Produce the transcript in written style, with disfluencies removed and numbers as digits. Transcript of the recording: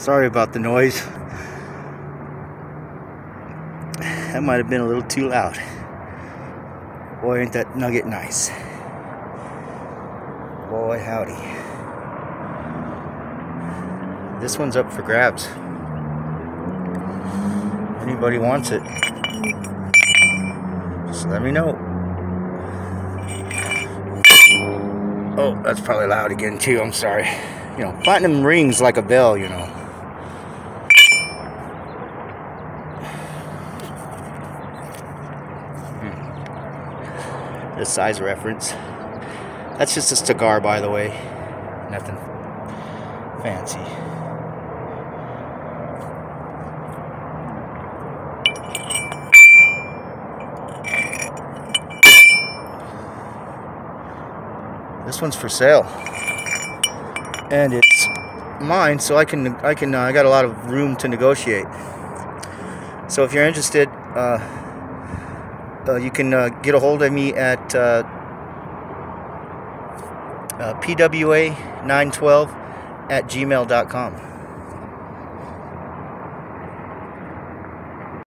Sorry about the noise. That might have been a little too loud. Boy, ain't that nugget nice. Boy, howdy. This one's up for grabs. Anybody wants it, just let me know. Oh, that's probably loud again too, I'm sorry. You know, platinum rings like a bell, you know. The size reference. That's just a cigar, by the way. Nothing fancy. This one's for sale, and it's mine, so I got a lot of room to negotiate. So if you're interested, you can get a hold of me at pwa912@gmail.com.